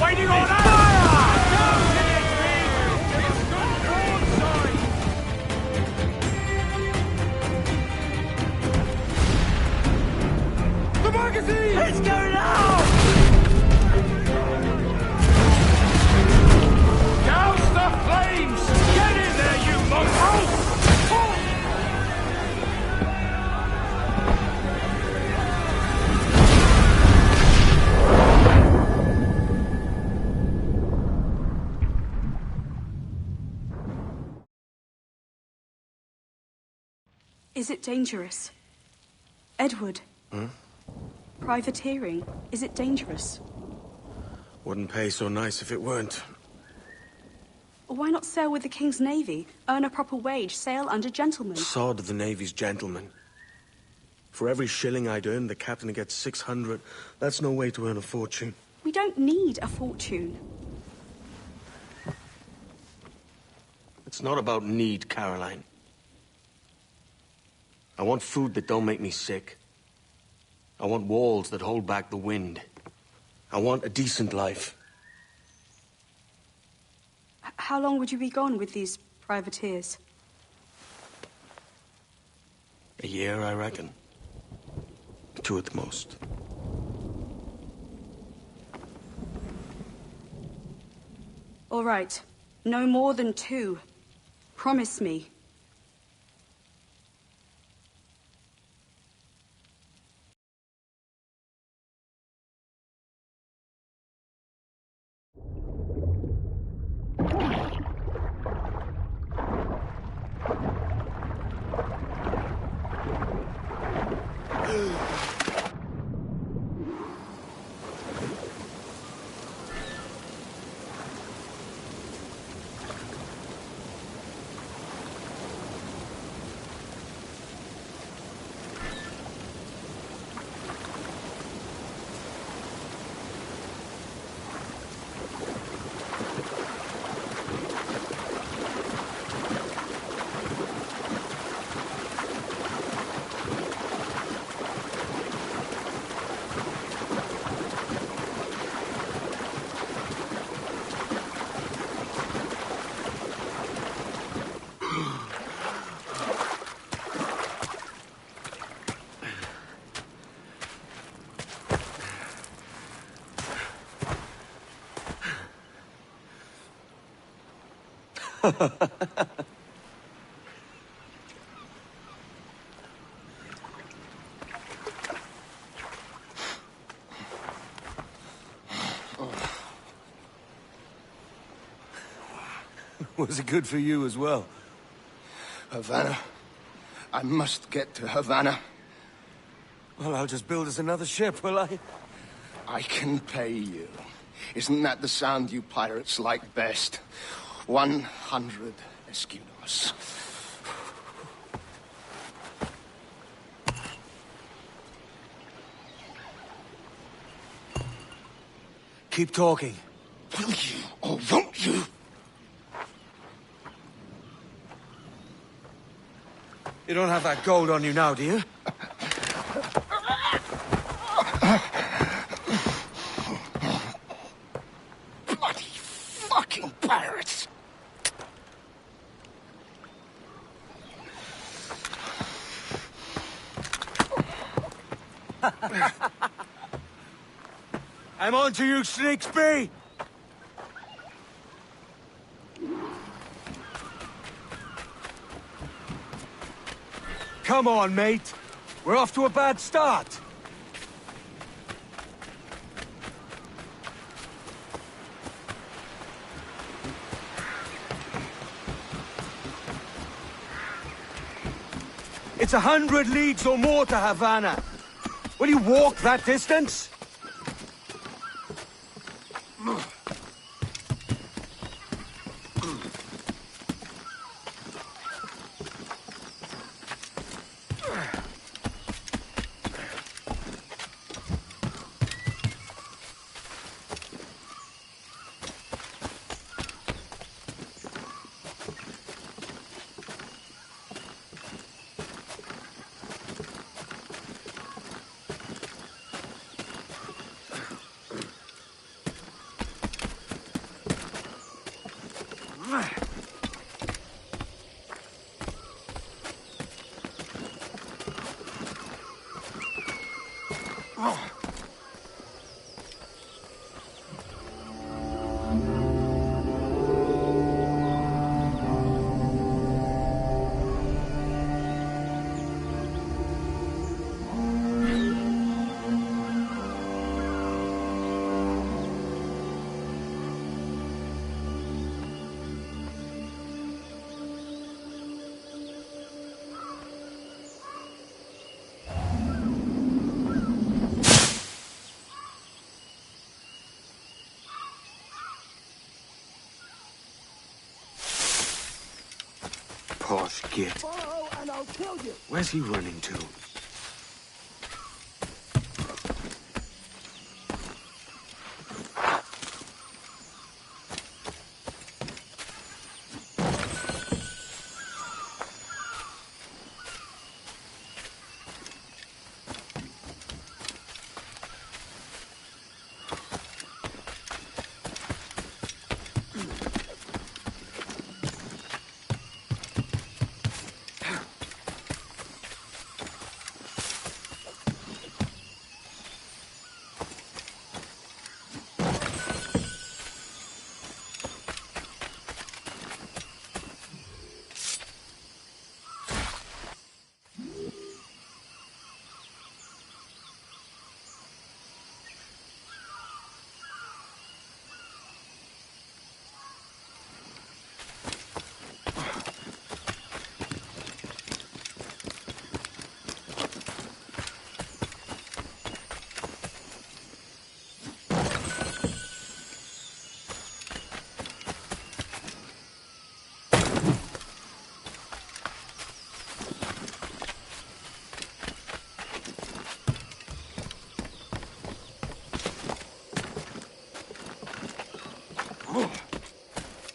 waiting on us! The magazine! Let's go now! Douse the flames! Get in there, you mongrels! Is it dangerous? Edward? Privateering, is it dangerous? Wouldn't pay so nice if it weren't. Why not sail with the King's Navy? Earn a proper wage, sail under gentlemen. Sod the Navy's gentlemen. For every shilling I'd earn, the captain gets 600. That's no way to earn a fortune. We don't need a fortune. It's not about need, Caroline. I want food that don't make me sick. I want walls that hold back the wind. I want a decent life. How long would you be gone with these privateers? A year, I reckon. 2 at the most. All right. No more than 2. Promise me. Was it good for you as well? Havana. I must get to Havana. Well, I'll just build us another ship, will I? I can pay you. Isn't that the sound you pirates like best? 100 escudos. Keep talking. Will you or won't you? You don't have that gold on you now, do you? Bloody fucking pirates! I'm on to you, Snakesby! Come on, mate. We're off to a bad start. It's 100 leagues or more to Havana. Will you walk that distance? Posh git. Follow and I'll kill you. Where's he running to?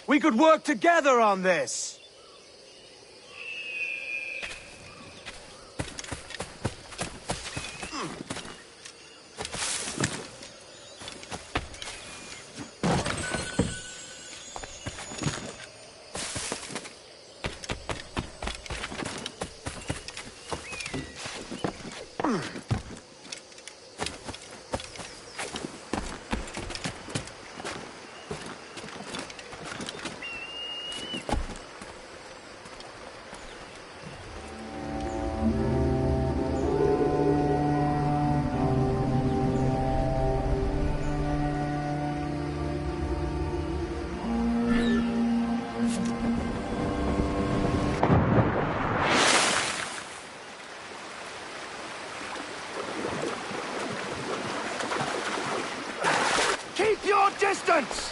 We could work together on this! Keep your distance!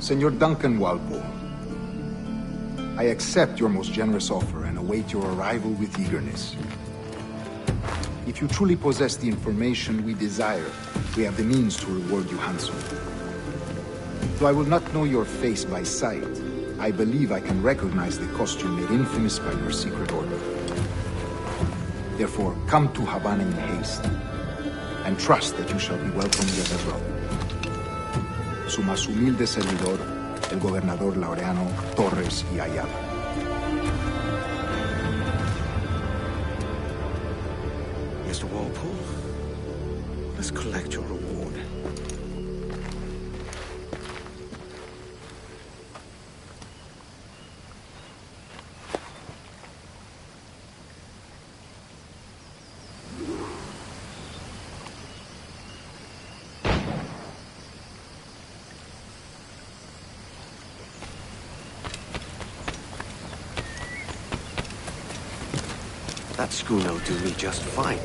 Senor Duncan Walpole, I accept your most generous offer and await your arrival with eagerness. If you truly possess the information we desire, we have the means to reward you handsomely. Though I will not know your face by sight, I believe I can recognize the costume made infamous by your secret order. Therefore, come to Havana in haste, and trust that you shall be welcomed yet as well. Su más humilde servidor, el gobernador Laureano Torres y Ayala. Mr. Walpole. Let's collect your reward. That schooner will do me just fine.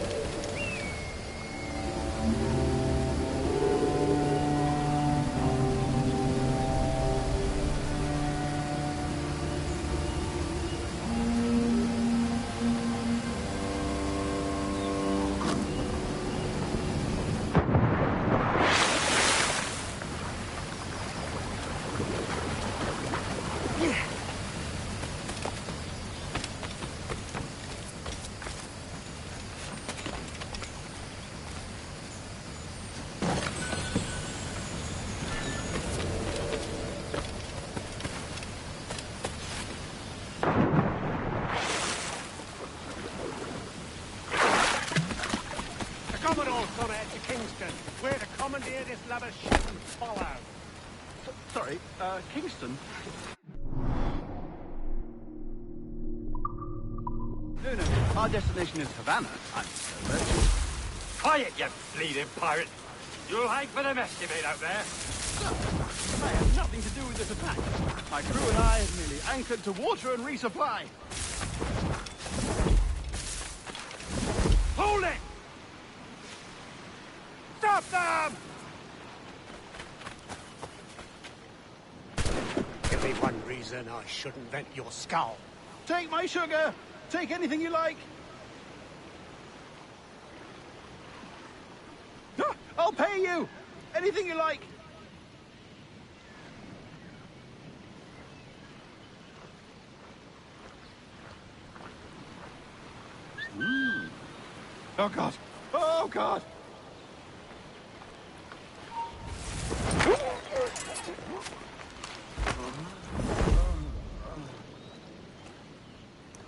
Kingston? No, our destination is Havana. Quiet, you bleeding pirate! You'll hang for the mess you made out there. I have nothing to do with this attack. My crew and I have merely anchored to water and resupply. Hold it! Stop them! Give me one reason I shouldn't vent your skull. Take my sugar! Take anything you like! I'll pay you! Anything you like! Oh, God! Oh, God!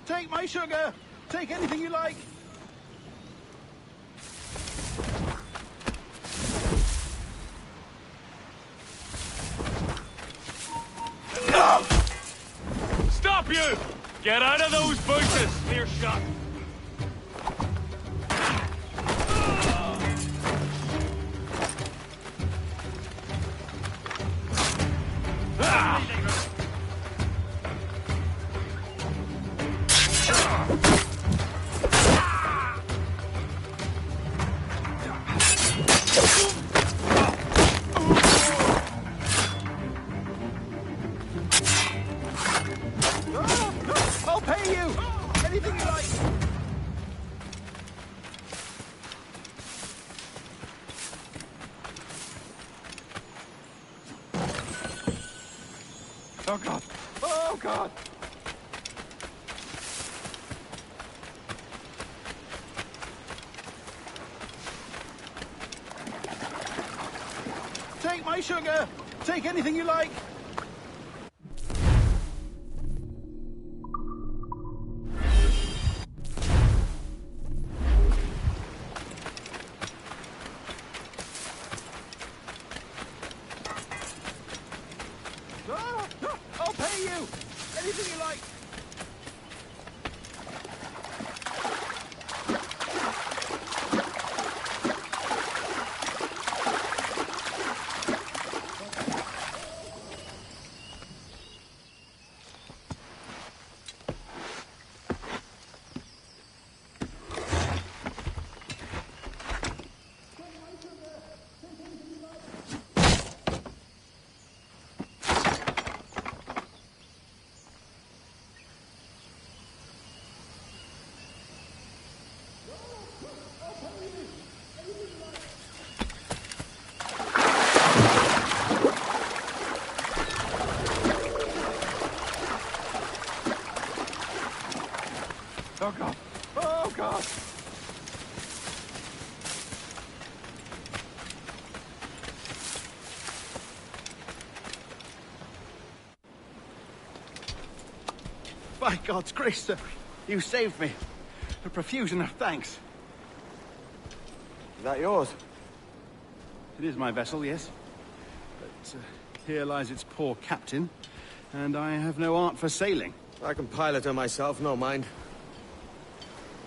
Take my sugar! Take anything you like! Stop you! Get out of those bushes! Clear shot! I'll pay you! Anything you like! Oh, God! Oh, God! Take my sugar! Take anything you like! I'll pay you! Anything you like! Oh, God! Oh, God! By God's grace, sir, you saved me. A profusion of thanks. Is that yours? It is my vessel, yes. But here lies its poor captain, and I have no art for sailing. I can pilot her myself, no mind.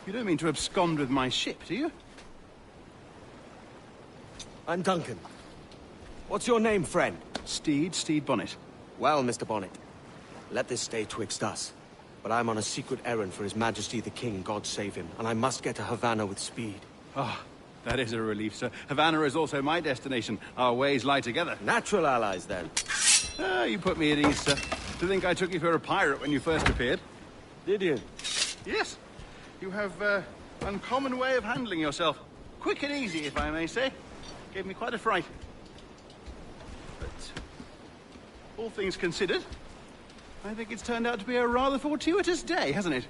You don't mean to abscond with my ship, do you? I'm Duncan. What's your name, friend? Steed Bonnet. Well, Mr. Bonnet, let this stay twixt us. But I'm on a secret errand for His Majesty the King, God save him, and I must get to Havana with speed. Ah, that is a relief, sir. Havana is also my destination. Our ways lie together. Natural allies, then. Ah, you put me at ease, sir. To think I took you for a pirate when you first appeared. Did you? Yes. You have uncommon way of handling yourself. Quick and easy, if I may say. Gave me quite a fright. But all things considered, I think it's turned out to be a rather fortuitous day, hasn't it?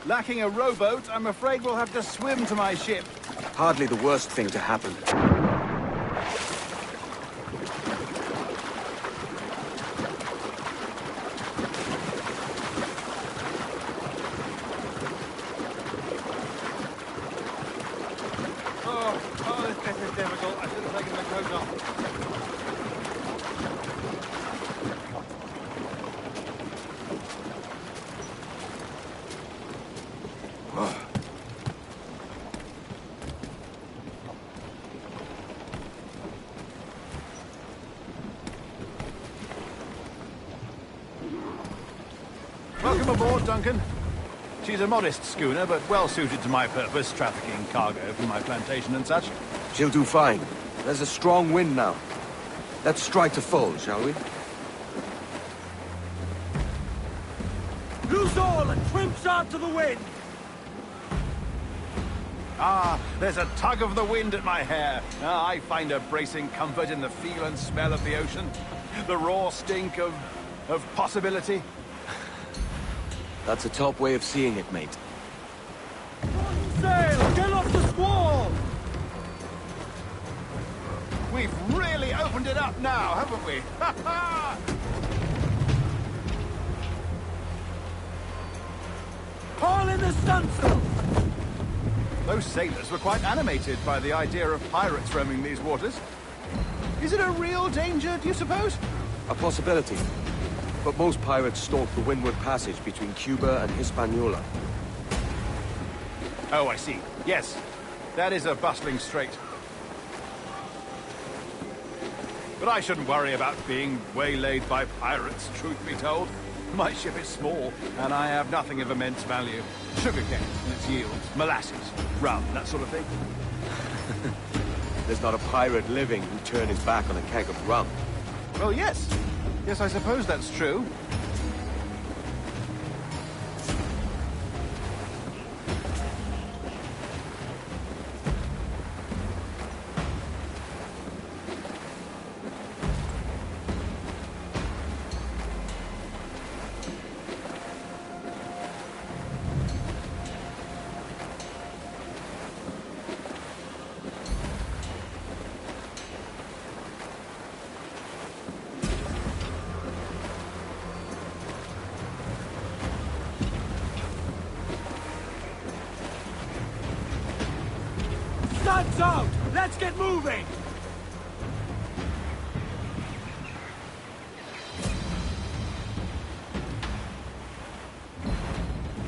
Lacking a rowboat, I'm afraid we'll have to swim to my ship. Hardly the worst thing to happen. Oh, this bit is difficult. I should have taken the coat off. Welcome aboard, Duncan. She's a modest schooner, but well suited to my purpose, trafficking cargo from my plantation and such. She'll do fine. There's a strong wind now. Let's strike to full, shall we? Loose all and trim sharp to the wind! Ah, there's a tug of the wind at my hair. Ah, I find a bracing comfort in the feel and smell of the ocean. The raw stink of possibility. That's a top way of seeing it, mate. Sail! Get off the squall! We've really opened it up now, haven't we? Ha ha! Haul in the stunsail! Those sailors were quite animated by the idea of pirates roaming these waters. Is it a real danger, do you suppose? A possibility. But most pirates stalk the windward passage between Cuba and Hispaniola. Oh, I see. Yes, that is a bustling strait. But I shouldn't worry about being waylaid by pirates, truth be told. My ship is small, and I have nothing of immense value. Sugarcane and its yields, molasses, rum, that sort of thing. There's not a pirate living who'd turn his back on a keg of rum. Well, yes. Yes, I suppose that's true. Sun's out! Let's get moving!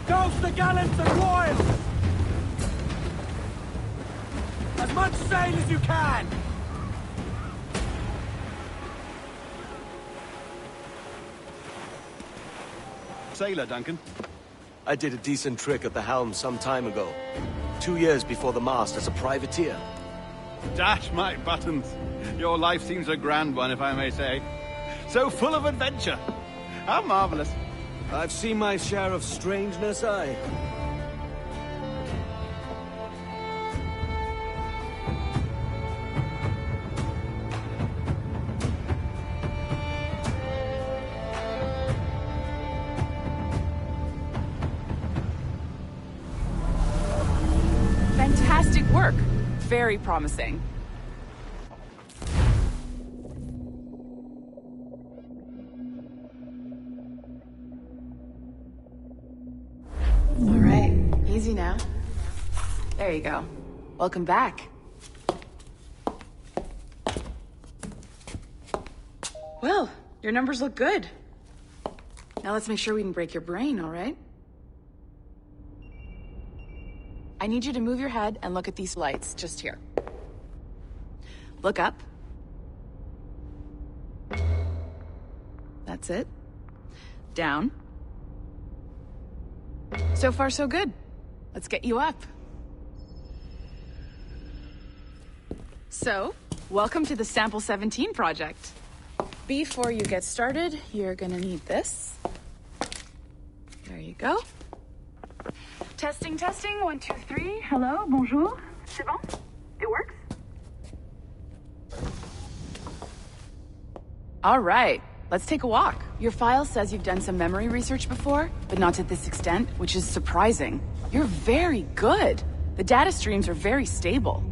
Douse the gallants and royals! As much sail as you can! Sailor, Duncan. I did a decent trick at the helm some time ago. 2 years before the mast as a privateer. Dash my buttons. Your life seems a grand one, if I may say. So full of adventure. How marvelous. I've seen my share of strangeness, aye. Fantastic work. Very promising. There you go. Welcome back. Well, your numbers look good. Now let's make sure we can break your brain, all right? I need you to move your head and look at these lights just here. Look up. That's it. Down. So far, so good. Let's get you up. So, welcome to the Sample 17 project. Before you get started, you're gonna need this. There you go. Testing, testing, 1, 2, 3. Hello, bonjour. C'est bon? It works? All right, let's take a walk. Your file says you've done some memory research before, but not to this extent, which is surprising. You're very good. The data streams are very stable.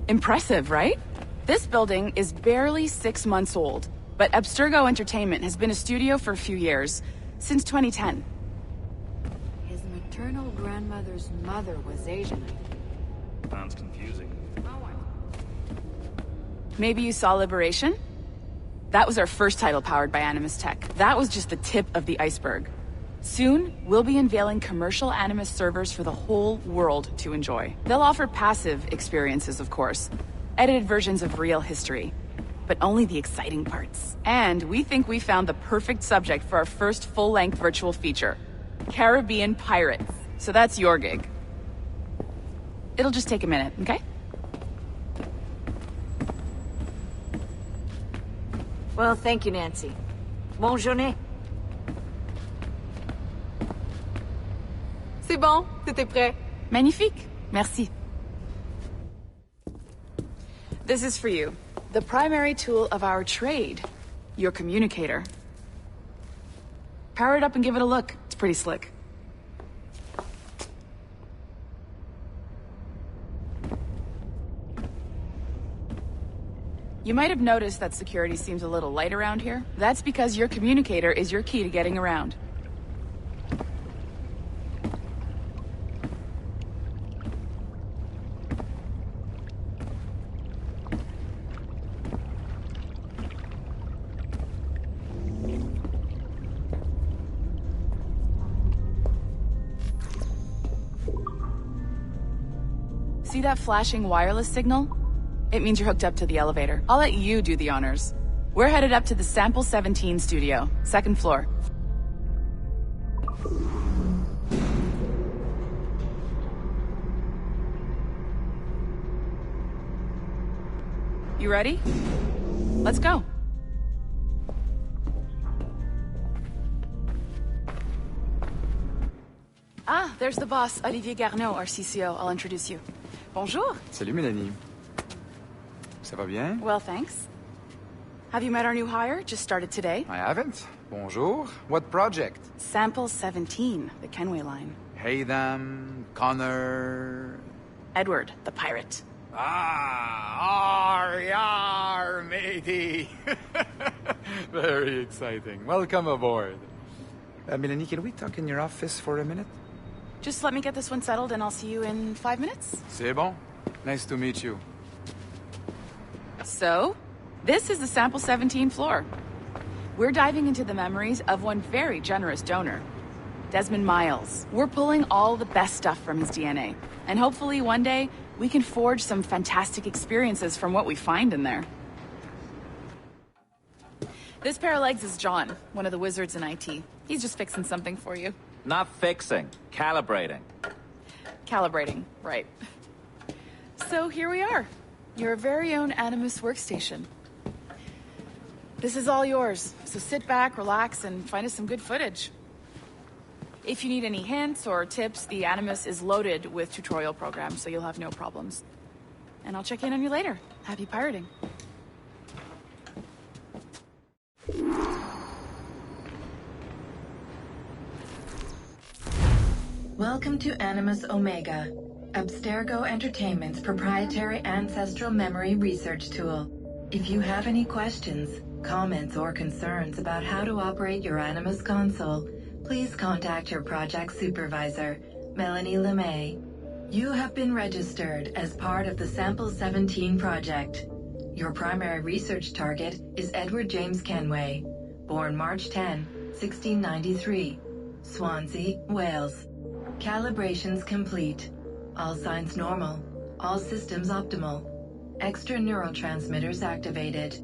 Impressive, right? This building is barely 6 months old, but Abstergo Entertainment has been a studio for a few years, since 2010. His maternal grandmother's mother was Asian. Sounds confusing. Maybe you saw Liberation? That was our first title powered by Animus Tech. That was just the tip of the iceberg. Soon, we'll be unveiling commercial Animus servers for the whole world to enjoy. They'll offer passive experiences, of course. Edited versions of real history. But only the exciting parts. And we think we found the perfect subject for our first full-length virtual feature. Caribbean pirates. So that's your gig. It'll just take a minute, okay? Well, thank you, Nancy. Bonne journée. C'est bon, c'était prêt. Magnifique. Merci. This is for you. The primary tool of our trade. Your communicator. Power it up and give it a look. It's pretty slick. You might have noticed that security seems a little light around here. That's because your communicator is your key to getting around. See that flashing wireless signal? It means you're hooked up to the elevator. I'll let you do the honors. We're headed up to the Sample 17 studio, 2nd floor. You ready? Let's go. Ah, there's the boss, Olivier Garneau, our CCO. I'll introduce you. Bonjour. Salut, Mélanie. Ça va bien? Well, thanks. Have you met our new hire? Just started today. I haven't. Bonjour. What project? Sample 17, the Kenway line. Haytham, Connor... Edward, the pirate. Ah, yar, matey. Very exciting. Welcome aboard. Mélanie, can we talk in your office for a minute? Just let me get this one settled and I'll see you in 5 minutes. C'est bon. Nice to meet you. So, this is the Sample 17 floor. We're diving into the memories of one very generous donor, Desmond Miles. We're pulling all the best stuff from his DNA. And hopefully one day, we can forge some fantastic experiences from what we find in there. This pair of legs is John, one of the wizards in IT. He's just fixing something for you. Not fixing, calibrating. Calibrating, right. So here we are, your very own Animus workstation. This is all yours, so sit back, relax, and find us some good footage. If you need any hints or tips, the Animus is loaded with tutorial programs, so you'll have no problems. And I'll check in on you later. Happy pirating. Welcome to Animus Omega, Abstergo Entertainment's proprietary ancestral memory research tool. If you have any questions, Comments or concerns about how to operate your Animus console, please contact your project supervisor, Melanie LeMay. You have been registered as part of the Sample 17 project. Your primary research target is Edward James Kenway, born March 10, 1693, Swansea, Wales. Calibrations complete. All signs normal. All systems optimal. Extra neurotransmitters activated.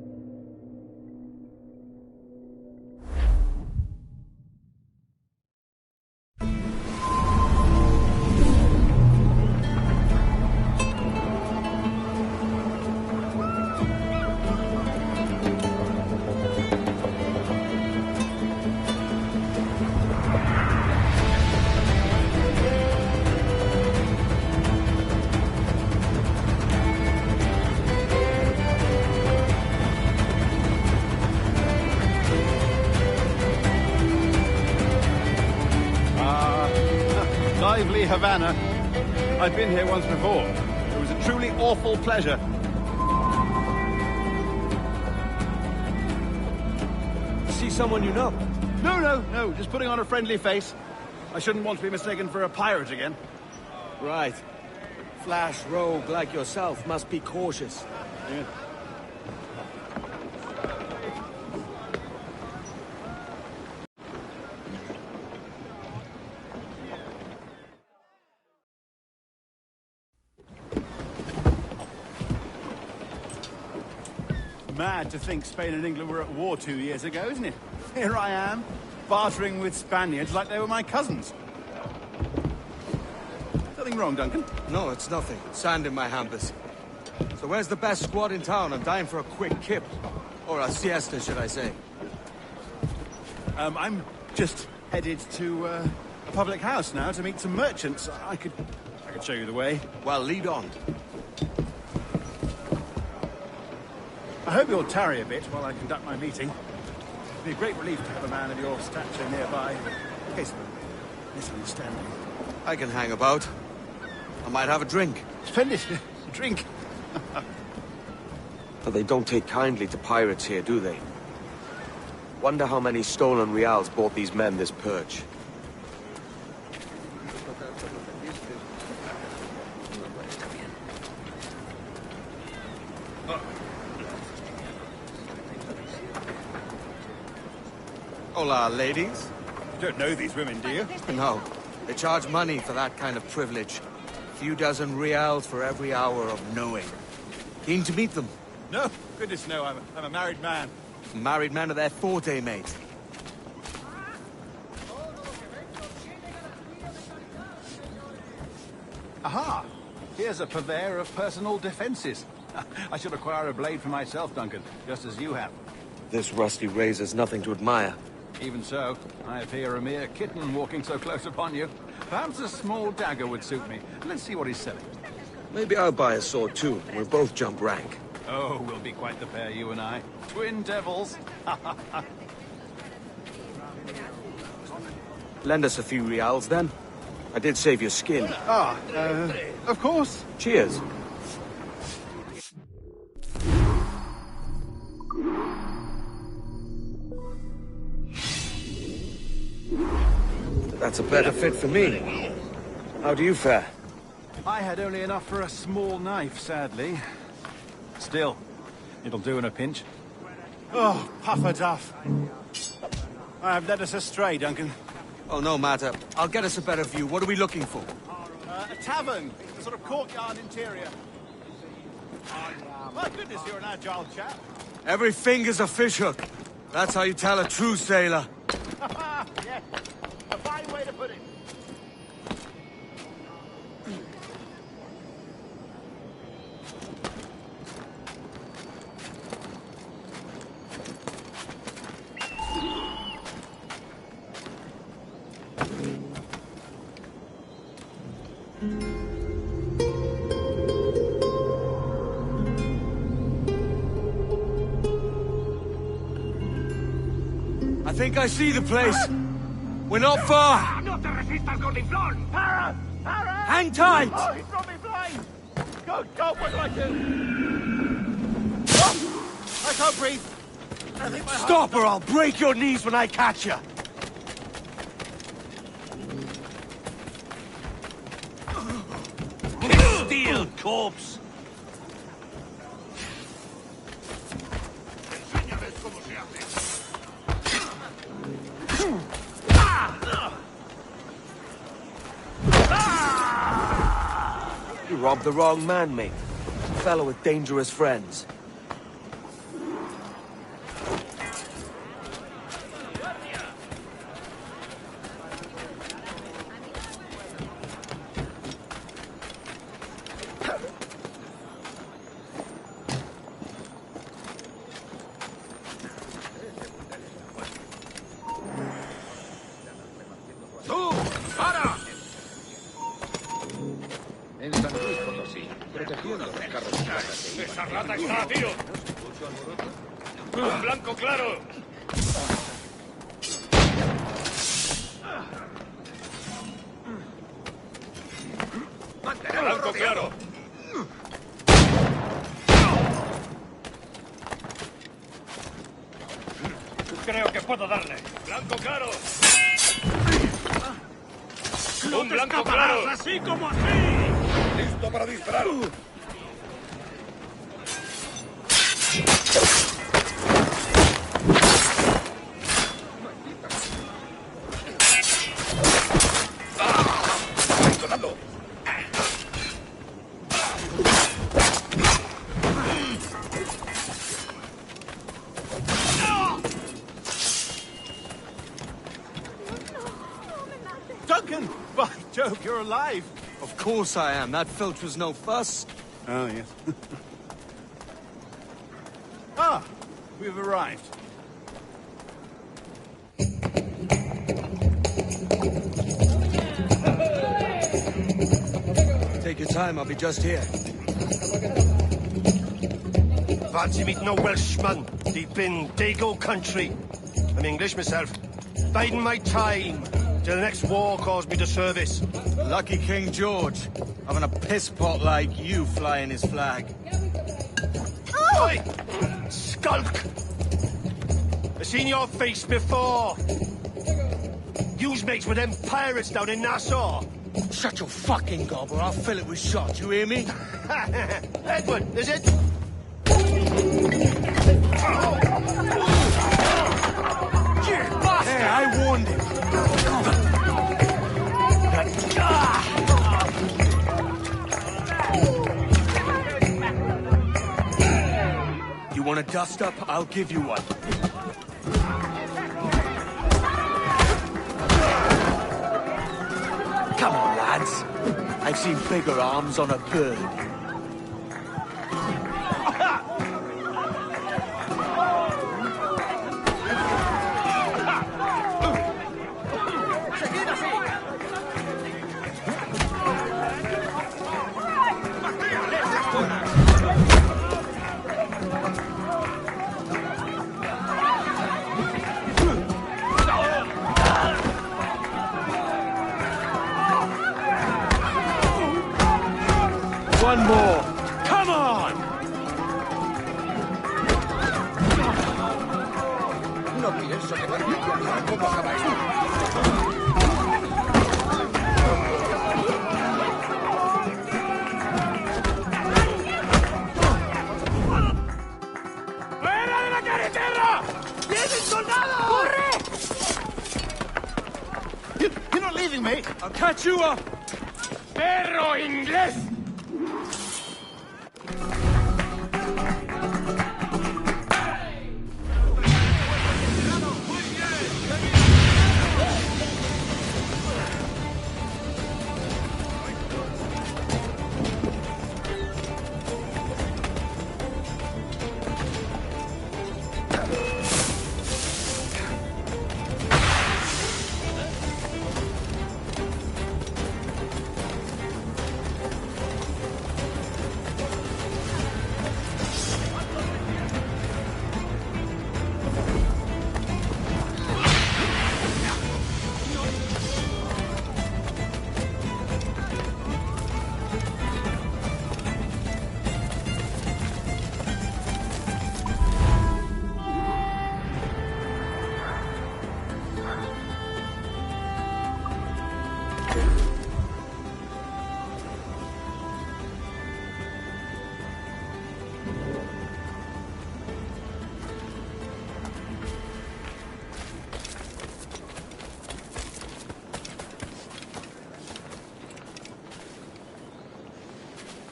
Lively Havana. I've been here once before. It was a truly awful pleasure. See someone you know? No. Just putting on a friendly face. I shouldn't want to be mistaken for a pirate again. Right. Flash rogue like yourself must be cautious. Yeah. Mad to think Spain and England were at war 2 years ago, isn't it? Here I am, bartering with Spaniards like they were my cousins. Something wrong, Duncan? No, it's nothing. Sand in my hampers. So where's the best squad in town? I'm dying for a quick kip. Or a siesta, should I say. I'm just headed to a public house now to meet some merchants. I could show you the way. Well, lead on. I hope you'll tarry a bit while I conduct my meeting. It'd be a great relief to have a man of your stature nearby, in case of a misunderstanding. I can hang about. I might have a drink. Splendid. Drink. But they don't take kindly to pirates here, do they? Wonder how many stolen reals bought these men this perch. Hola, ladies. You don't know these women, do you? No. They charge money for that kind of privilege. A few dozen reals for every hour of knowing. Keen to meet them? No. Goodness, no. I'm a married man. Married men are their forte, mate. Aha! Here's a purveyor of personal defenses. I should acquire a blade for myself, Duncan, just as you have. This rusty razor's nothing to admire. Even so, I appear a mere kitten walking so close upon you. Perhaps a small dagger would suit me. Let's see what he's selling. Maybe I'll buy a sword too. We'll both jump rank. Oh, we'll be quite the pair, you and I. Twin devils. Lend us a few reals, then. I did save your skin. Of course. Cheers. That's a better fit for me. How do you fare? I had only enough for a small knife, sadly. Still, it'll do in a pinch. Oh, puffer duff. I have led us astray, Duncan. Oh, no matter. I'll get us a better view. What are we looking for? A tavern. A sort of courtyard interior. My goodness, you're an agile chap. Every finger's a fishhook. That's how you tell a true sailor. Yeah, a fine way to put it. I think I see the place. We're not far. No te resistas, gordinflón! Para! Para! Hang tight! Oh, he's brought me blind! Good God, what do I do? Oh, I can't breathe. Stop or I'll break your knees when I catch you! Steel corpse! You robbed the wrong man, mate. A fellow with dangerous friends. ¡Esa rata está, tío! ¡Un blanco claro! ¡Blanco claro! Creo que puedo darle. ¡Blanco claro! ¡Un blanco claro! ¡Así como así! ¡Listo para disparar! Duncan! By Jove, you're alive! Of course I am. That filch was no fuss. Oh, yes. Ah! We've arrived. Take your time, I'll be just here. Fancy meeting no Welshman deep in Dago country. I'm English myself. Biding my time till the next war calls me to service. Lucky King George, having a piss pot like you flying his flag. Oi! Skulk! I've seen your face before. You's mates with them pirates down in Nassau. Shut your fucking gob or I'll fill it with shot, you hear me? Edward, is it? Hey, I warned him. You want a dust-up? I'll give you one. Come on, lads. I've seen bigger arms on a bird. One more. Come on! No pienso que permita como jamás. ¡Fuera de la carretera! ¡Vienen soldados! ¡Corre! You're not leaving me! I'll catch you up! ¡Perro inglés!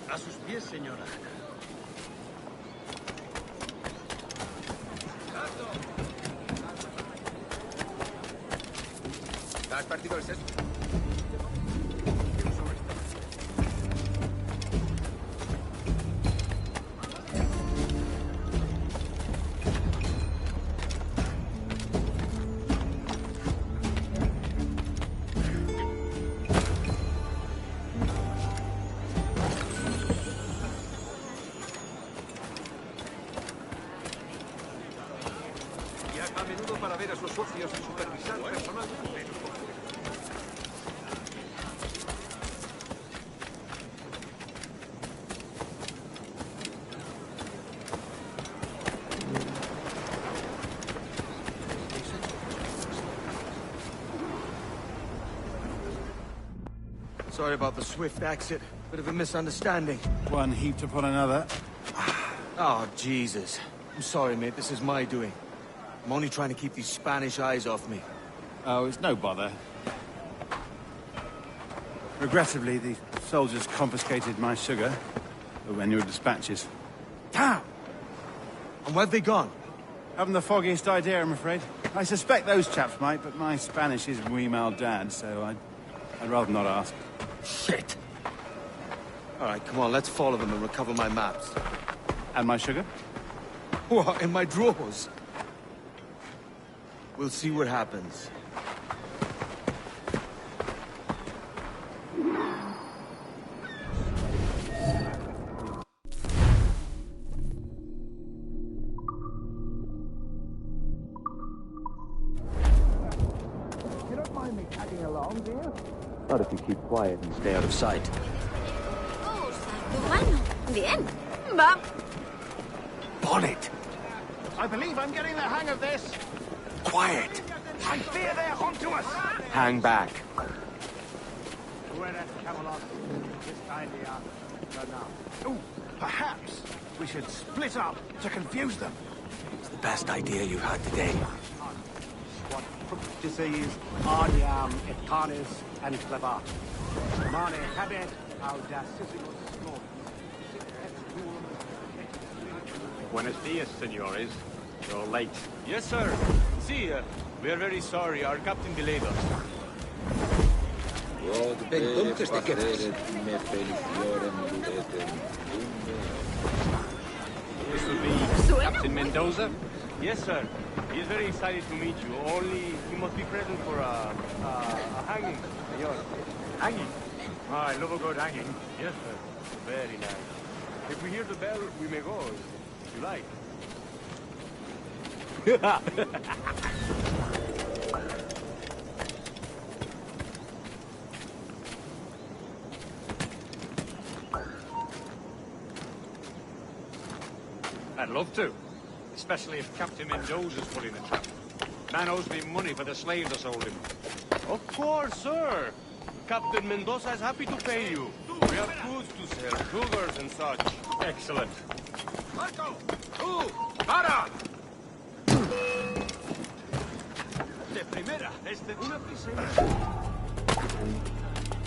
A sus pies, señora. ¿Has partido el sexto? Viaja a menudo para ver a sus socios y supervisar personalmente. Sorry about the swift exit. Bit of a misunderstanding. One heaped upon another. Oh, Jesus. I'm sorry, mate. This is my doing. I'm only trying to keep these Spanish eyes off me. Oh, it's no bother. Regrettably, the soldiers confiscated my sugar when your dispatches. Damn! And where've they gone? Haven't the foggiest idea, I'm afraid. I suspect those chaps might, but my Spanish is muy mal dad, so I'd rather not ask. Shit! All right, come on, let's follow them and recover my maps. And my sugar? What, in my drawers? We'll see what happens. You don't mind me tagging along, do you? Not if you keep quiet and stay out of sight. Bien. Va. Bonnet! I believe I'm getting the hang of this. Quiet! I fear they're onto us. Hang back. Oh, perhaps we should split up to confuse them. It's the best idea you've had today. What disease, Arniam, et canis, and clevar. Mane habet, audacissimus scor. Buenos dias, senores. You're late. Yes, sir. See, we are very sorry. Our captain delayed us. Entonces te quedas. This will be Captain Mendoza? Yes, sir. He is very excited to meet you. Only he must be present for a hanging, senor. Hanging? Ah, I love a good hanging. Yes, sir. Very nice. If we hear the bell, we may go, if you like. I'd love to. Especially if Captain Mendoza's put in a trap. Man owes me money for the slaves I sold him. Of course, sir. Captain Mendoza is happy to pay you. We have goods to sell, sugars and such. Excellent. Marco! ¡Para! De primera, una prisa.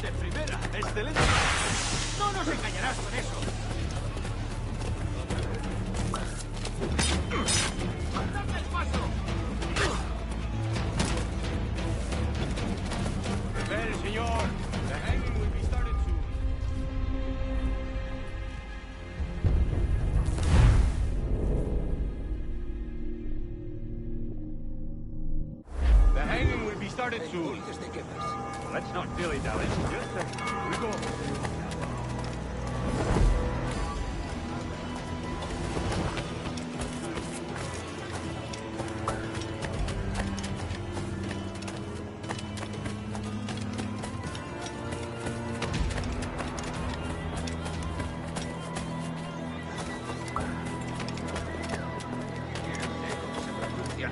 De primera, excelente. No nos engañarás con eso. ¡Dame el paso! Prepare, senor. The hanging will be started soon. The hanging will be started soon. Let's not dilly-dally. Yes, sir. We go.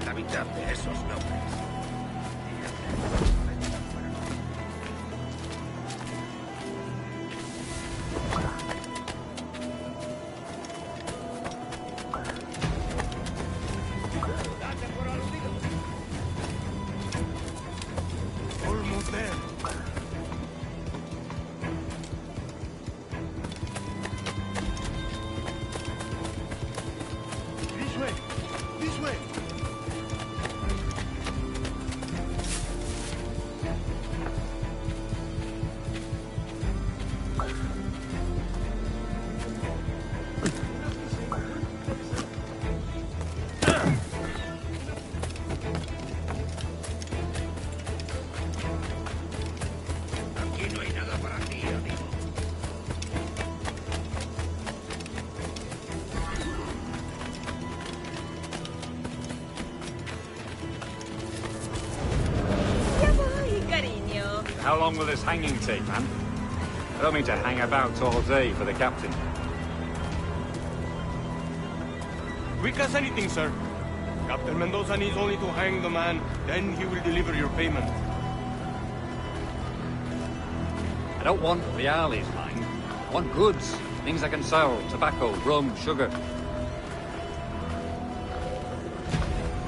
La mitad de esos nombres. How long will this hanging take, man? I don't mean to hang about all day for the captain. Quick as anything, sir. Captain Mendoza needs only to hang the man, then he will deliver your payment. I don't want reales, mind. I want goods. Things I can sell. Tobacco, rum, sugar.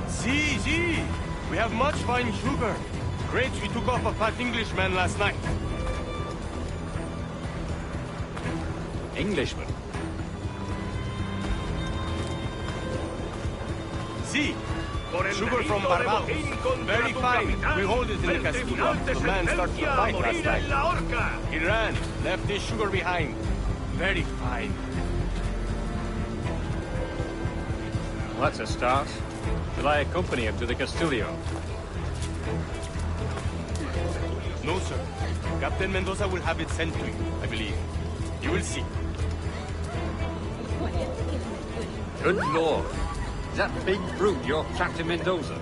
See. We have much fine sugar. Grapes we took off a fat Englishman last night. Englishman? See, sugar from Barbados. Very fine. We hold it in the Castillo. The man started to fight last night. He ran, left his sugar behind. Very fine. Well, that's a start. Shall I accompany him to the Castillo? No, sir. Captain Mendoza will have it sent to you, I believe. You will see. Good Lord. Is that big brute your Captain Mendoza?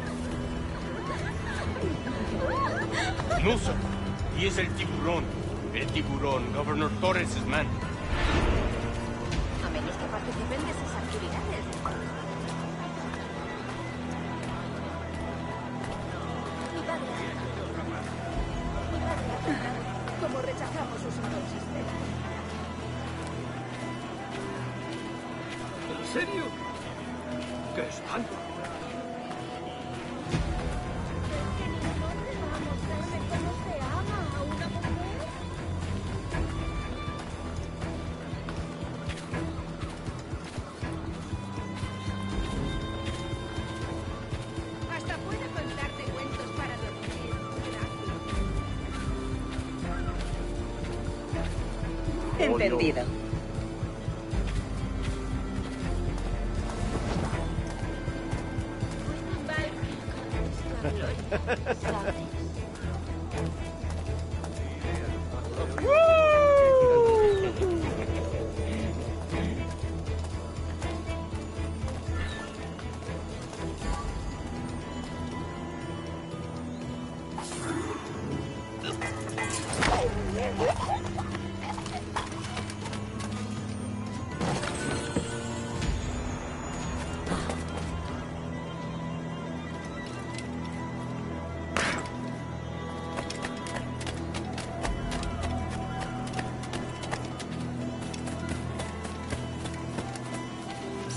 No, sir. He is El Tiburón. El Tiburón, Governor Torres' man. A menos que participen de esas actividades. Mi padre. Como rechazamos sus inconsistencias. ¿En serio? ¡Qué espanto! Hasta puedo contarte cuentos para dormir. Entendido.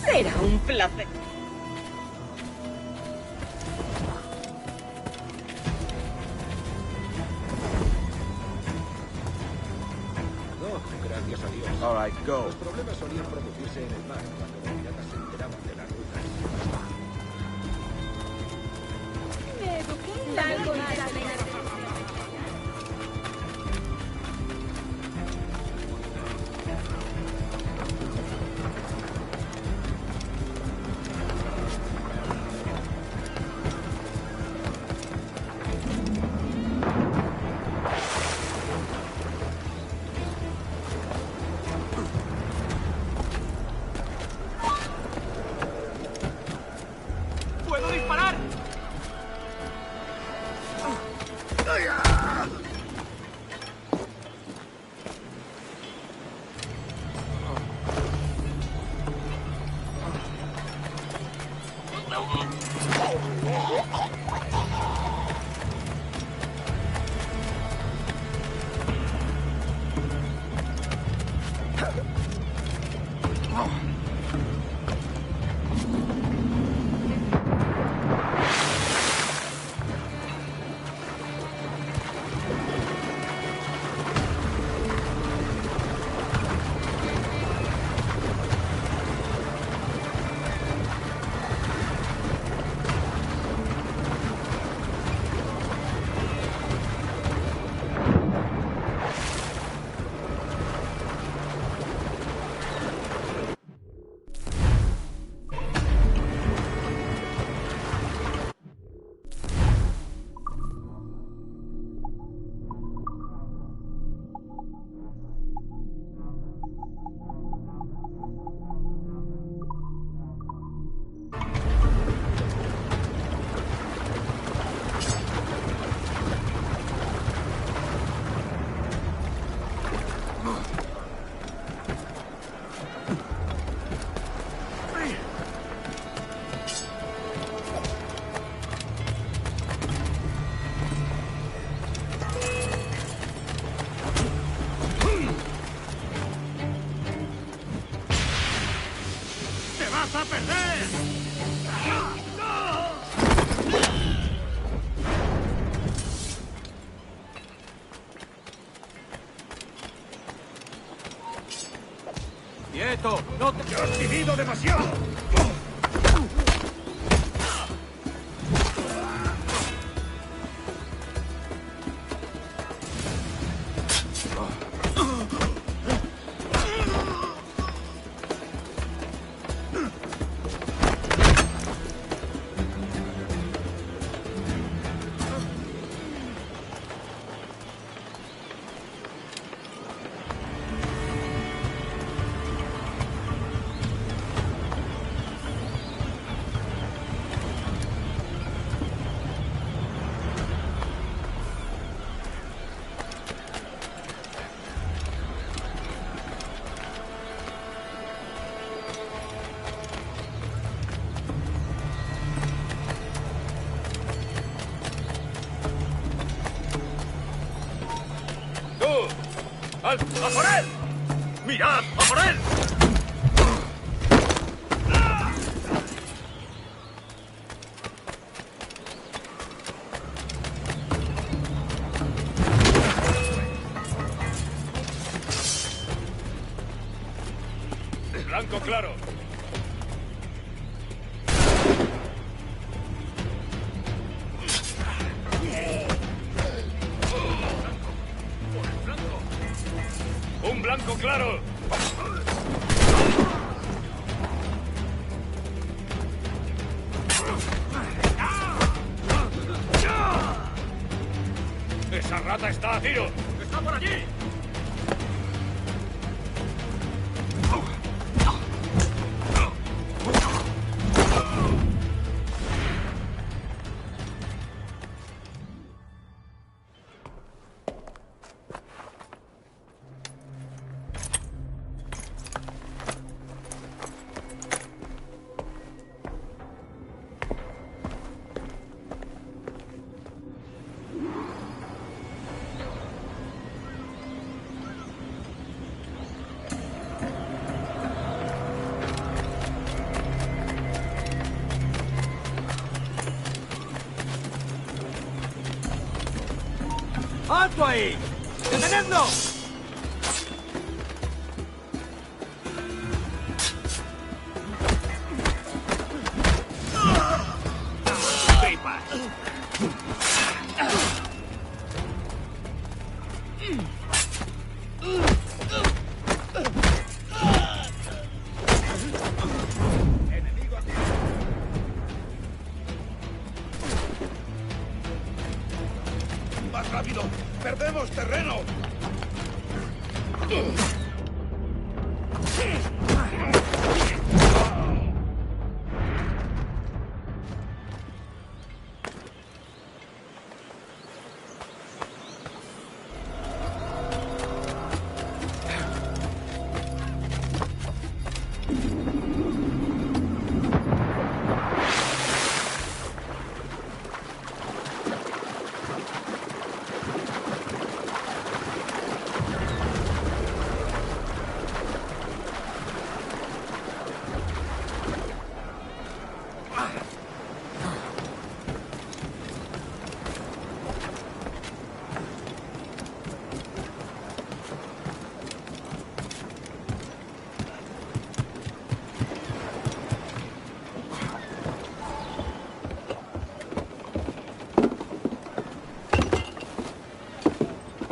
Será un placer. No, gracias a Dios. All right, go. Los problemas solían producirse en el mar cuando los piratas se enteraban de la ruta. Me eduqué en la ley. ¡Quieto! ¡No te... ¡Ya has vivido demasiado! ¡A por él! ¡Mirad! ¡A por él! ¡Blanco claro! ¡Un blanco claro! ¡Esa rata está a tiro! ¡Está por allí! ¡Alto ahí! ¡Detenedlo! ¡Tripas! ¡Más rápido! ¡Perdemos terreno!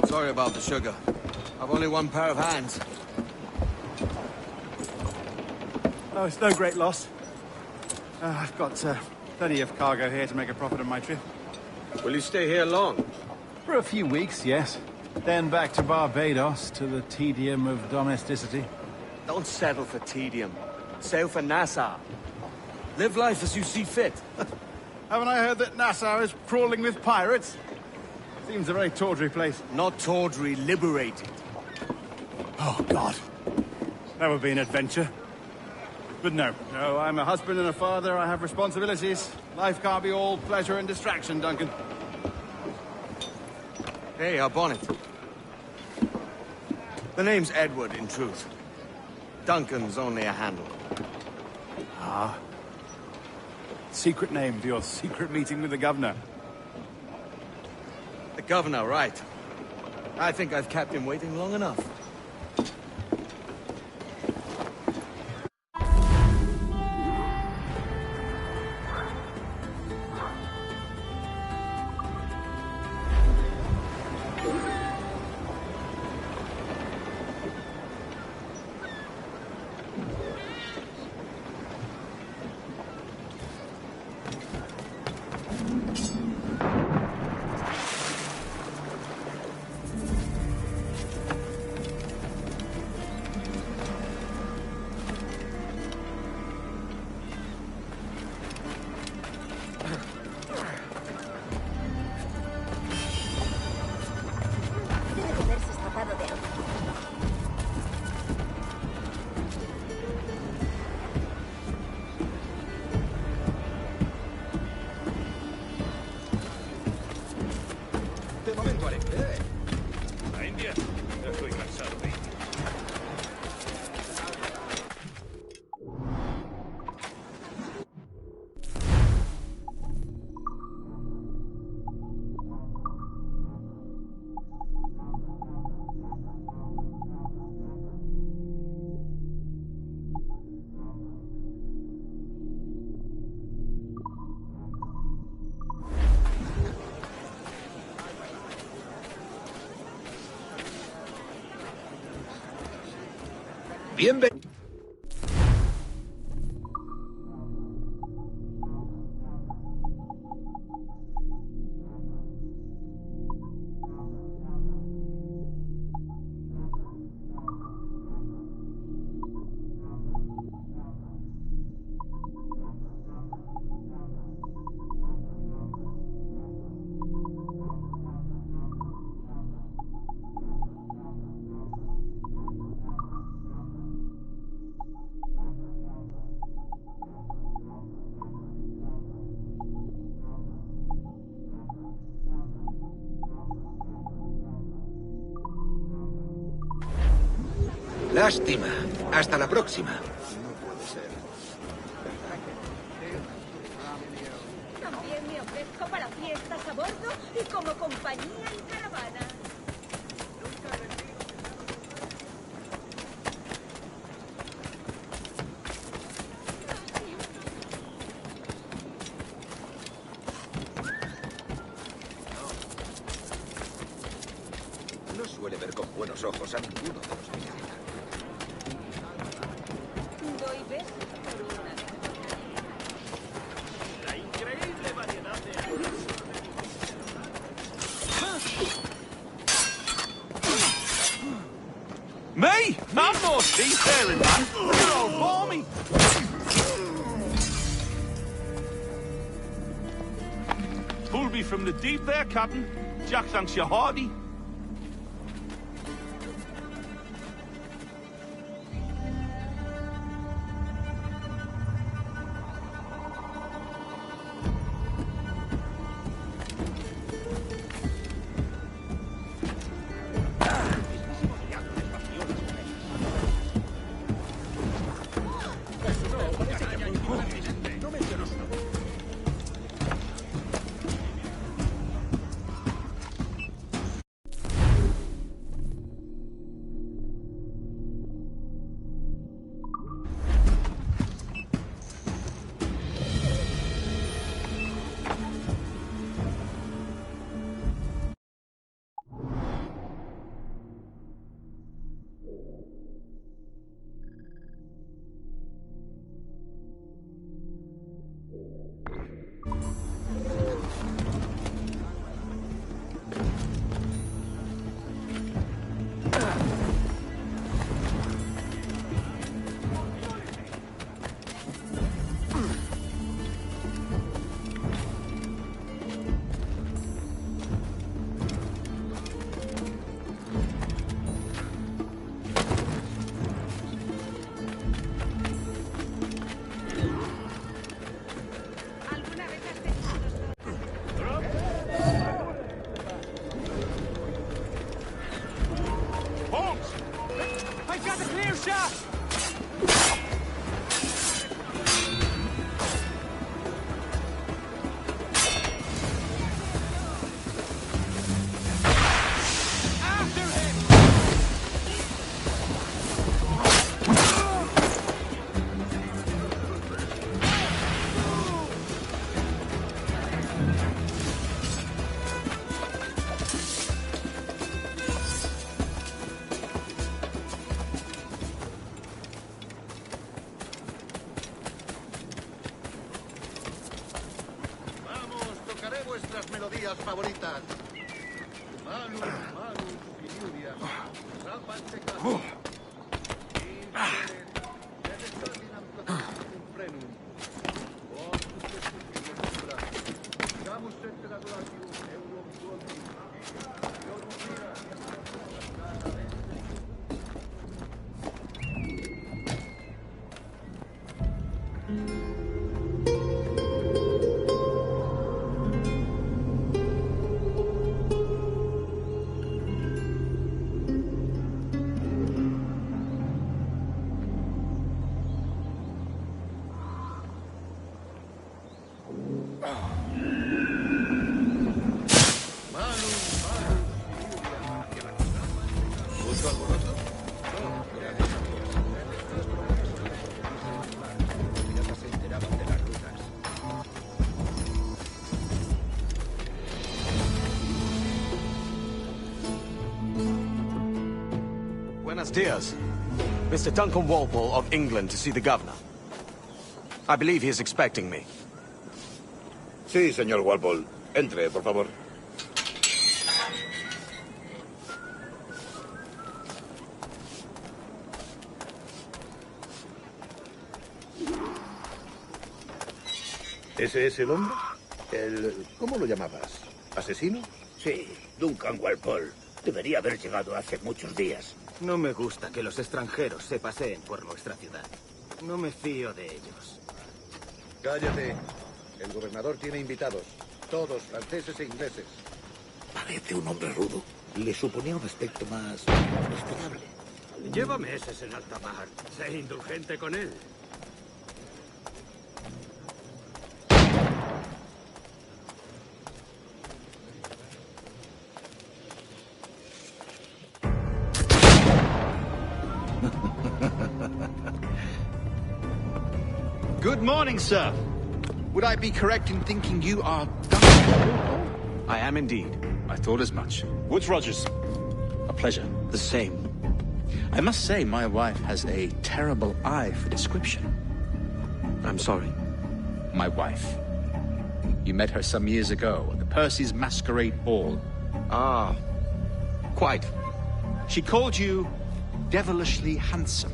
Sorry about the sugar. I've only one pair of hands. Oh, it's no great loss. I've got plenty of cargo here to make a profit on my trip. Will you stay here long? For a few weeks, yes. Then back to Barbados, to the tedium of domesticity. Don't settle for tedium. Sail for Nassau. Live life as you see fit. Haven't I heard that Nassau is crawling with pirates? Seems a very tawdry place. Not tawdry, liberated. Oh, God. That would be an adventure. But no, I'm a husband and a father. I have responsibilities. Life can't be all pleasure and distraction, Duncan. Hey, our bonnet. The name's Edward, in truth. Duncan's only a handle. Ah. Secret name for your secret meeting with the governor. The governor, right. I think I've kept him waiting long enough. Bienvenido. Lástima. Hasta la próxima. También me ofrezco para fiestas a bordo y como compañía en caravana. No suele ver con buenos ojos a ninguno de los que llegan. Doy besos por una. La increíble variedad de Me? I'm no seafaring, man. You're all balmy. Pulled me from the deep there, Captain. Jack thanks you hearty. Julias favoritas. Manu, Julia. Buenos dias. Mr. Duncan Walpole of England to see the governor. I believe he is expecting me. Sí, señor Walpole. Entre, por favor. ¿Ese es el hombre? ¿Cómo lo llamabas? ¿Asesino? Sí, Duncan Walpole. Debería haber llegado hace muchos días. No me gusta que los extranjeros se paseen por nuestra ciudad. No me fío de ellos. Cállate. El gobernador tiene invitados. Todos franceses e ingleses. Parece un hombre rudo. Le suponía un aspecto más respetable. Lleva meses en alta mar. Sé indulgente con él. Good morning, sir. Would I be correct in thinking you are Duncan? I am indeed. I thought as much. Woods Rogers. A pleasure. The same. I must say, my wife has a terrible eye for description. I'm sorry. My wife. You met her some years ago at the Percy's Masquerade Ball. Ah, quite. She called you devilishly handsome.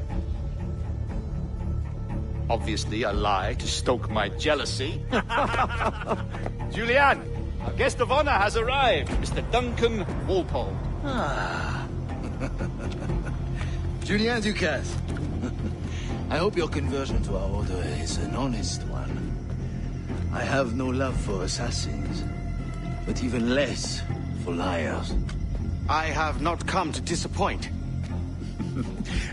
Obviously a lie to stoke my jealousy. Julianne, our guest of honor has arrived, Mr. Duncan Walpole. Ah. Julien Ducasse. I hope your conversion to our order is an honest one. I have no love for assassins, but even less for liars. I have not come to disappoint.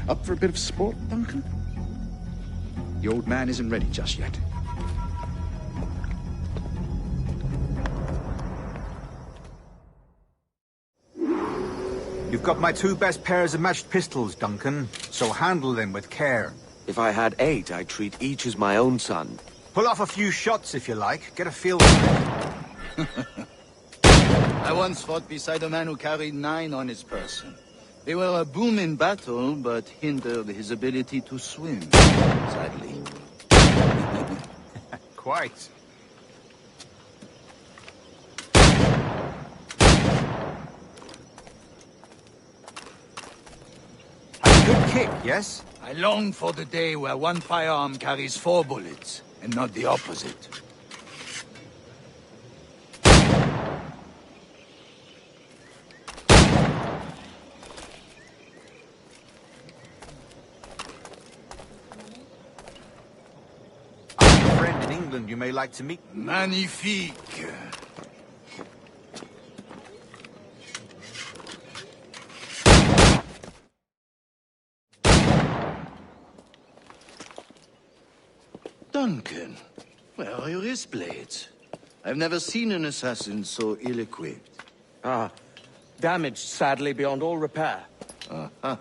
Up for a bit of sport, Duncan? The old man isn't ready just yet. You've got my 2 best pairs of matched pistols, Duncan, so handle them with care. If I had 8, I'd treat each as my own son. Pull off a few shots if you like. Get a feel for it. I once fought beside a man who carried 9 on his person. They were a boom in battle, but hindered his ability to swim, sadly. Quite. Had a good kick, yes? I long for the day where one firearm carries 4 bullets, and not the opposite. You may like to meet. Magnifique. Duncan, where are your wrist blades? I've never seen an assassin so ill-equipped. Ah, damaged sadly beyond all repair. Uh-huh.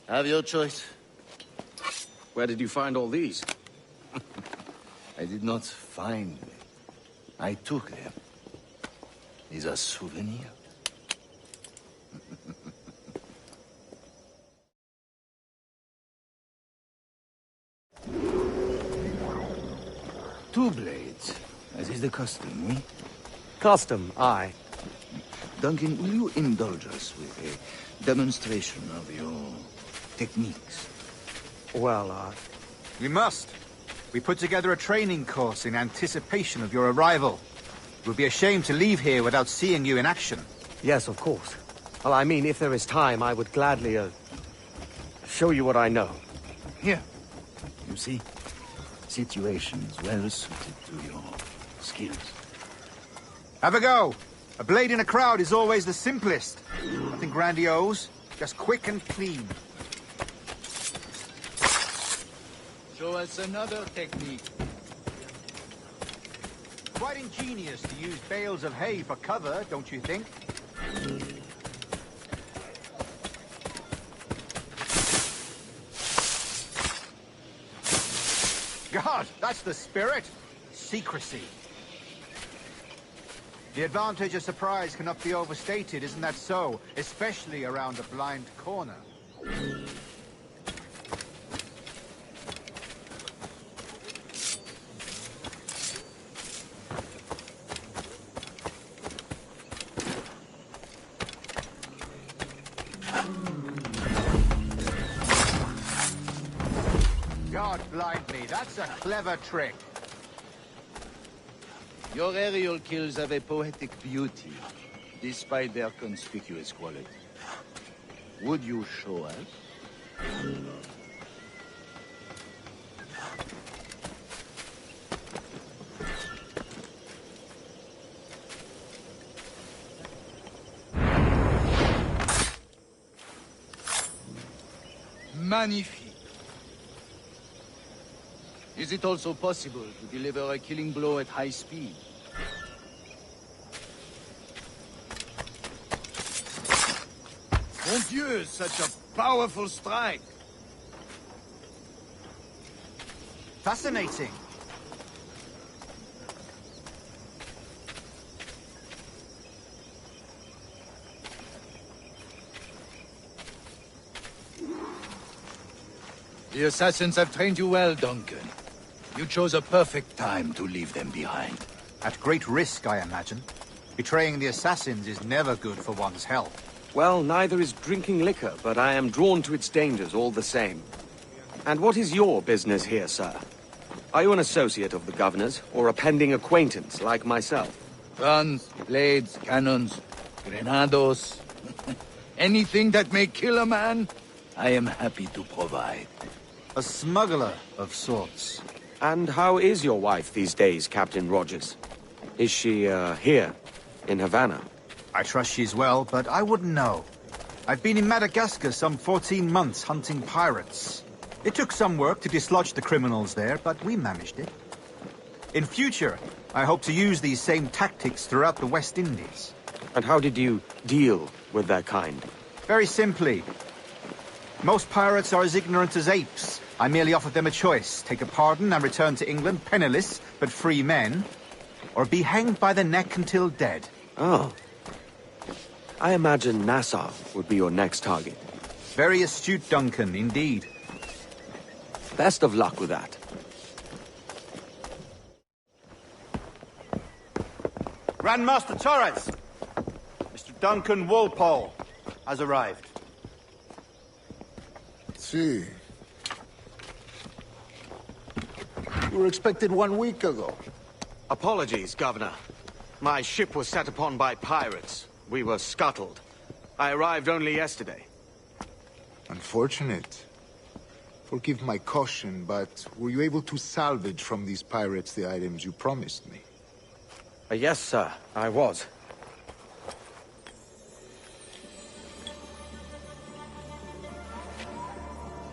Have your choice. Where did you find all these? I did not find them. I took them. These are souvenirs. Two blades, as is the custom, eh? Custom, aye. Duncan, will you indulge us with a demonstration of your techniques? Well, We must. We put together a training course in anticipation of your arrival. It would be a shame to leave here without seeing you in action. Yes, of course. Well, I mean, if there is time, I would gladly, show you what I know. Here. You see? Situations well suited to your skills. Have a go. A blade in a crowd is always the simplest. Nothing grandiose, just quick and clean. Show us another technique. Quite ingenious to use bales of hay for cover, don't you think? God, that's the spirit. Secrecy. The advantage of surprise cannot be overstated, isn't that so? Especially around a blind corner. God blind me, that's a clever trick. Your aerial kills have a poetic beauty, despite their conspicuous quality. Would you show us? Magnifique. Is it also possible to deliver a killing blow at high speed? Mon Dieu, such a powerful strike! Fascinating. The assassins have trained you well, Duncan. You chose a perfect time to leave them behind. At great risk, I imagine. Betraying the assassins is never good for one's health. Well, neither is drinking liquor, but I am drawn to its dangers all the same. And what is your business here, sir? Are you an associate of the governor's, or a pending acquaintance like myself? Guns, blades, cannons, grenados. Anything that may kill a man, I am happy to provide. A smuggler of sorts. And how is your wife these days, Captain Rogers? Is she, here, in Havana? I trust she's well, but I wouldn't know. I've been in Madagascar some 14 months hunting pirates. It took some work to dislodge the criminals there, but we managed it. In future, I hope to use these same tactics throughout the West Indies. And how did you deal with their kind? Very simply. Most pirates are as ignorant as apes. I merely offered them a choice. Take a pardon and return to England penniless, but free men. Or be hanged by the neck until dead. Oh. I imagine Nassau would be your next target. Very astute, Duncan, indeed. Best of luck with that. Grandmaster Torres! Mr. Duncan Walpole has arrived. See. We were expected 1 week ago. Apologies, Governor. My ship was set upon by pirates. We were scuttled. I arrived only yesterday. Unfortunate. Forgive my caution, but were you able to salvage from these pirates the items you promised me? Yes, sir, I was.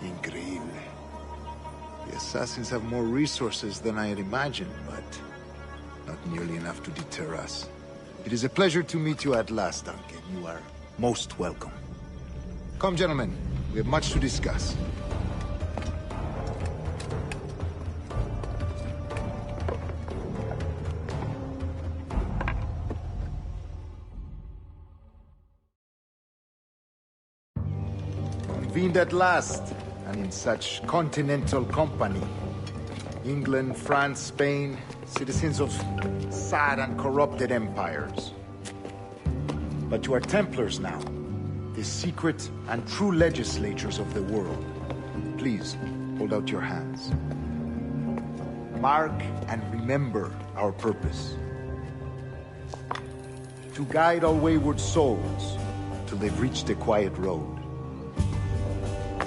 Increíble. The assassins have more resources than I had imagined, but not nearly enough to deter us. It is a pleasure to meet you at last, Duncan. You are most welcome. Come, gentlemen. We have much to discuss. Convened at last, and in such continental company. England, France, Spain, citizens of sad and corrupted empires. But you are Templars now, the secret and true legislators of the world. Please, hold out your hands. Mark and remember our purpose. To guide all wayward souls till they've reached the quiet road.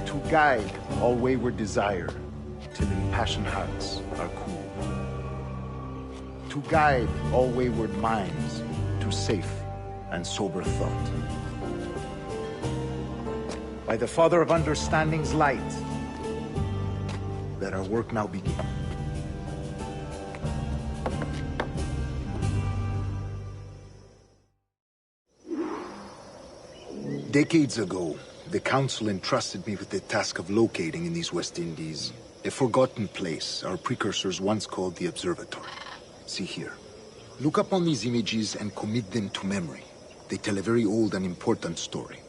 To guide all wayward desire till impassioned hearts are cool. To guide all wayward minds to safe and sober thought. By the Father of Understanding's light, let our work now begin. Decades ago, the Council entrusted me with the task of locating in these West Indies a forgotten place our precursors once called the Observatory. See here. Look up on these images and commit them to memory. They tell a very old and important story.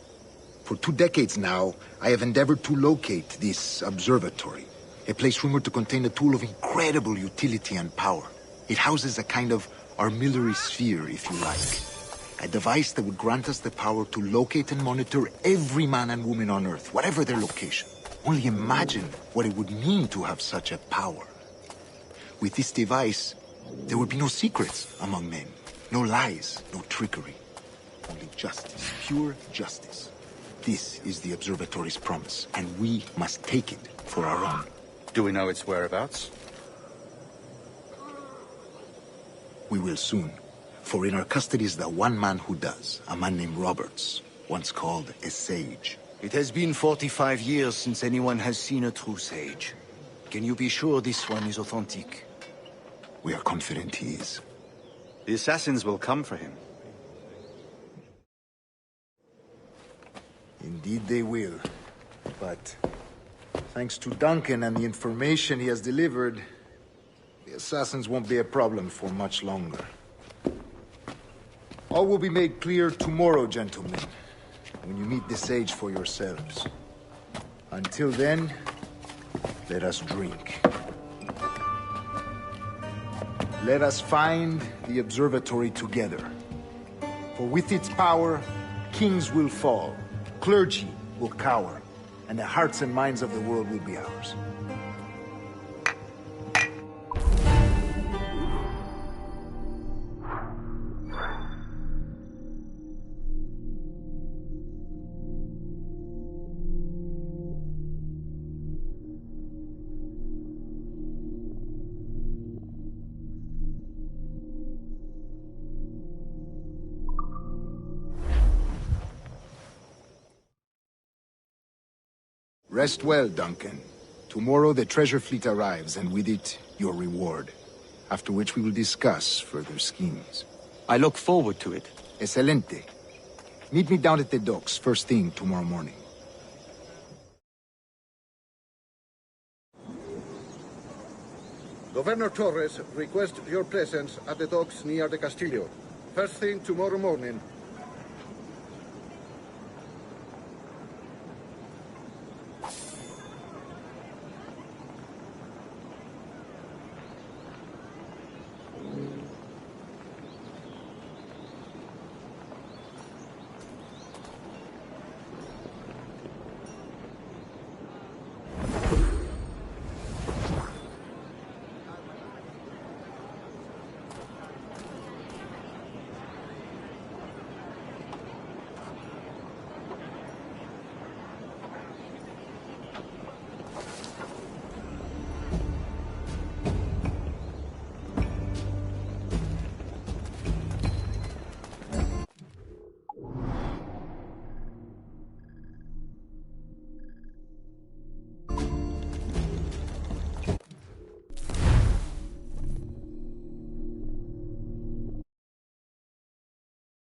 For 2 decades now, I have endeavored to locate this observatory, a place rumored to contain a tool of incredible utility and power. It houses a kind of armillary sphere, if you like. A device that would grant us the power to locate and monitor every man and woman on Earth, whatever their location. Only imagine what it would mean to have such a power. With this device, there would be no secrets among men, no lies, no trickery. Only justice, pure justice. This is the Observatory's promise, and we must take it for our own. Do we know its whereabouts? We will soon. For in our custody is the one man who does, a man named Roberts, once called a sage. It has been 45 years since anyone has seen a true sage. Can you be sure this one is authentic? We are confident he is. The assassins will come for him. Indeed they will. But thanks to Duncan and the information he has delivered, the assassins won't be a problem for much longer. All will be made clear tomorrow, gentlemen, when you meet the sage for yourselves. Until then, let us drink. Let us find the observatory together. For with its power, kings will fall, clergy will cower, and the hearts and minds of the world will be ours. Rest well, Duncan. Tomorrow the treasure fleet arrives, and with it, your reward. After which we will discuss further schemes. I look forward to it. Excelente. Meet me down at the docks first thing tomorrow morning. Governor Torres requests your presence at the docks near the Castillo. First thing tomorrow morning.